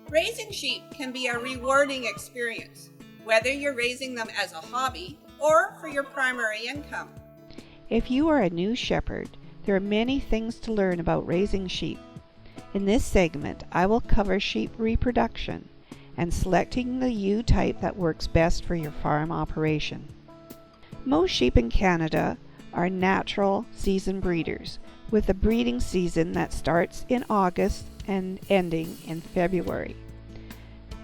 Raising sheep can be a rewarding experience, whether you're raising them as a hobby or for your primary income. If you are a new shepherd, there are many things to learn about raising sheep. In this segment, I will cover sheep reproduction and selecting the ewe type that works best for your farm operation. Most sheep in Canada are natural season breeders, with a breeding season that starts in August and ending in February.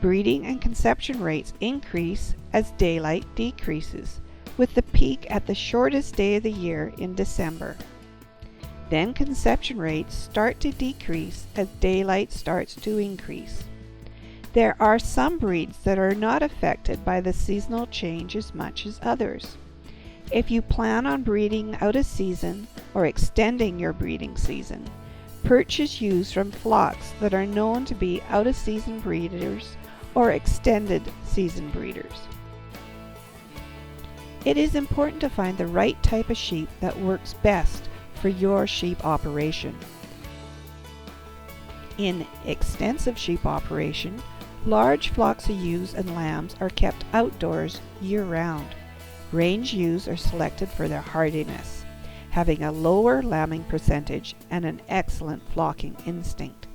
Breeding and conception rates increase as daylight decreases, with the peak at the shortest day of the year in December. Then conception rates start to decrease as daylight starts to increase. There are some breeds that are not affected by the seasonal change as much as others. If you plan on breeding out a season or extending your breeding season, purchase ewes from flocks that are known to be out-of-season breeders or extended season breeders. It is important to find the right type of sheep that works best for your sheep operation. In extensive sheep operation, large flocks of ewes and lambs are kept outdoors year-round. Range ewes are selected for their hardiness, having a lower lambing percentage and an excellent flocking instinct.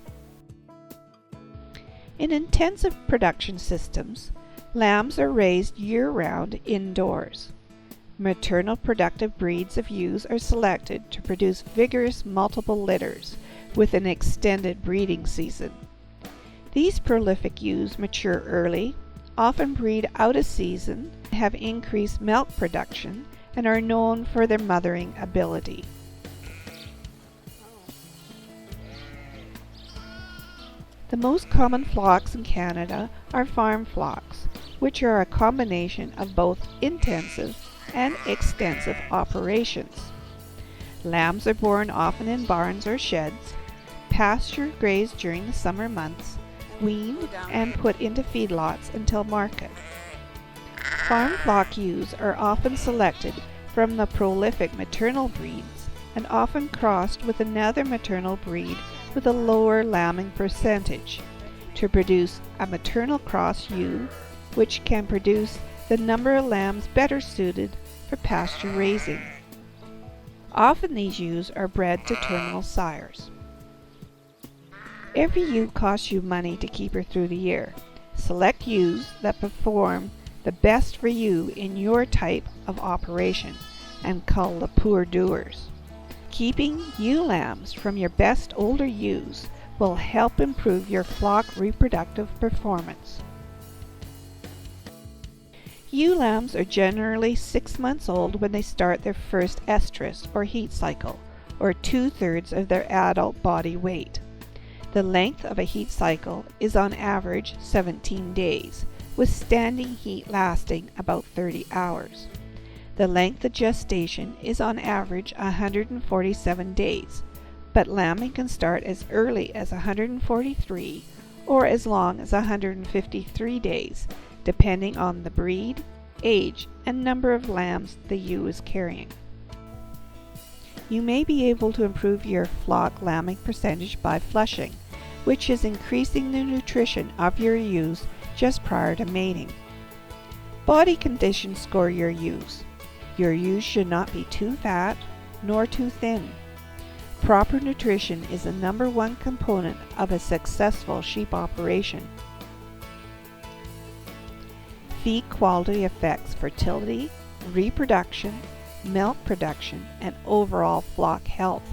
In intensive production systems, lambs are raised year-round indoors. Maternal productive breeds of ewes are selected to produce vigorous multiple litters with an extended breeding season. These prolific ewes mature early, often breed out of season, have increased milk production, and are known for their mothering ability. The most common flocks in Canada are farm flocks, which are a combination of both intensive and extensive operations. Lambs are born often in barns or sheds, pasture grazed during the summer months, weaned and put into feedlots until market. Farm flock ewes are often selected from the prolific maternal breeds and often crossed with another maternal breed with a lower lambing percentage to produce a maternal cross ewe, which can produce the number of lambs better suited for pasture raising. Often these ewes are bred to terminal sires. Every ewe costs you money to keep her through the year. Select ewes that perform the best for you in your type of operation and cull the poor doers. Keeping ewe lambs from your best older ewes will help improve your flock reproductive performance. Ewe lambs are generally 6 months old when they start their first estrus or heat cycle, or 2/3 of their adult body weight. The length of a heat cycle is on average 17 days, with standing heat lasting about 30 hours. The length of gestation is on average 147 days, but lambing can start as early as 143 or as long as 153 days, depending on the breed, age, and number of lambs the ewe is carrying. You may be able to improve your flock lambing percentage by flushing, which is increasing the nutrition of your ewes just prior to mating. Body condition score your ewes. Your ewes should not be too fat nor too thin. Proper nutrition is the #1 component of a successful sheep operation. Feed quality affects fertility, reproduction, milk production, and overall flock health.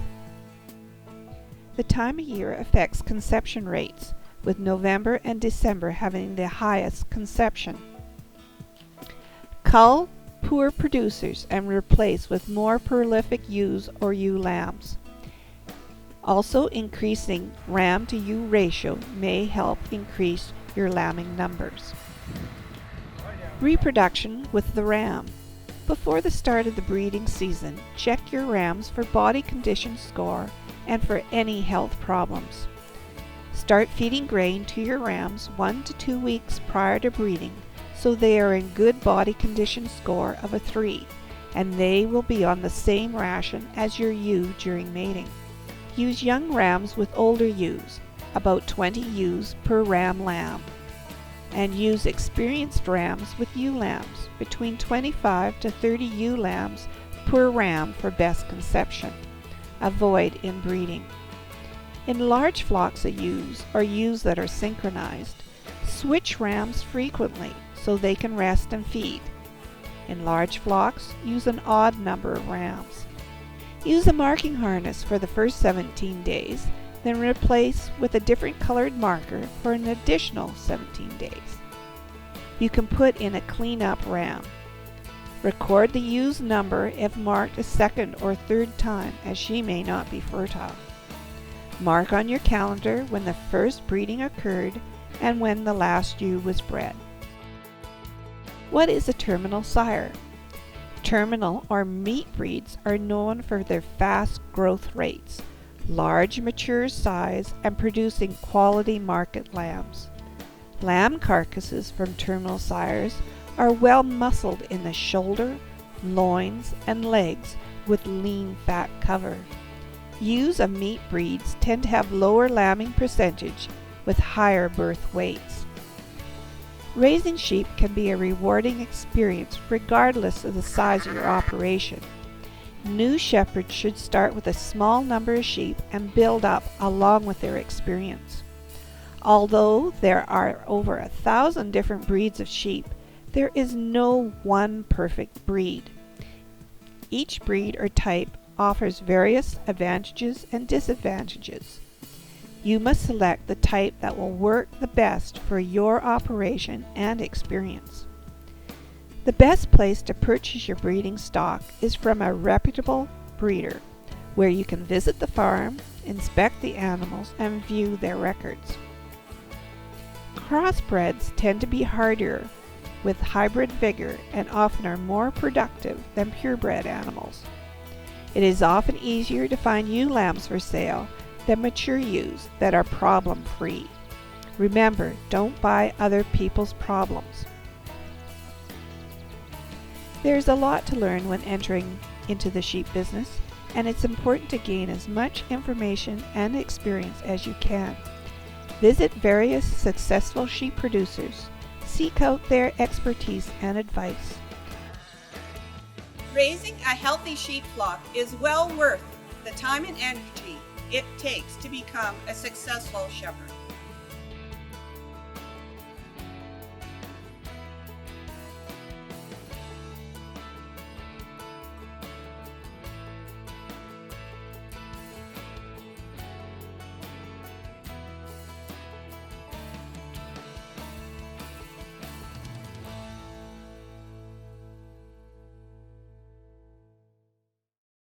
The time of year affects conception rates, with November and December having the highest conception. Cull poor producers and replace with more prolific ewes or ewe lambs. Also, increasing ram to ewe ratio may help increase your lambing numbers. Reproduction with the ram. Before the start of the breeding season, check your rams for body condition score and for any health problems. Start feeding grain to your rams 1 to 2 weeks prior to breeding so they are in good body condition score of a 3, and they will be on the same ration as your ewe during mating. Use young rams with older ewes. about 20 ewes per ram lamb, and use experienced rams with ewe lambs, between 25 to 30 ewe lambs per ram for best conception. Avoid inbreeding. In large flocks of ewes or ewes that are synchronized, switch rams frequently so they can rest and feed. In large flocks, use an odd number of rams. Use a marking harness for the first 17 days, then replace with a different colored marker for an additional 17 days. You can put in a clean-up ram. Record the ewe's number if marked a second or third time, as she may not be fertile. Mark on your calendar when the first breeding occurred and when the last ewe was bred. What is a terminal sire? Terminal or meat breeds are known for their fast growth rates, large mature size, and producing quality market lambs. Lamb carcasses from terminal sires are well muscled in the shoulder, loins, and legs with lean fat cover. Ewes of meat breeds tend to have lower lambing percentage with higher birth weights. Raising sheep can be a rewarding experience regardless of the size of your operation. New shepherds should start with a small number of sheep and build up along with their experience. Although there are over 1,000 different breeds of sheep, there is no one perfect breed. Each breed or type offers various advantages and disadvantages. You must select the type that will work the best for your operation and experience. The best place to purchase your breeding stock is from a reputable breeder, where you can visit the farm, inspect the animals, and view their records. Crossbreds tend to be hardier with hybrid vigor and often are more productive than purebred animals. It is often easier to find ewe lambs for sale than mature ewes that are problem-free. Remember, don't buy other people's problems. There's a lot to learn when entering into the sheep business, and it's important to gain as much information and experience as you can. Visit various successful sheep producers. Seek out their expertise and advice. Raising a healthy sheep flock is well worth the time and energy it takes to become a successful shepherd.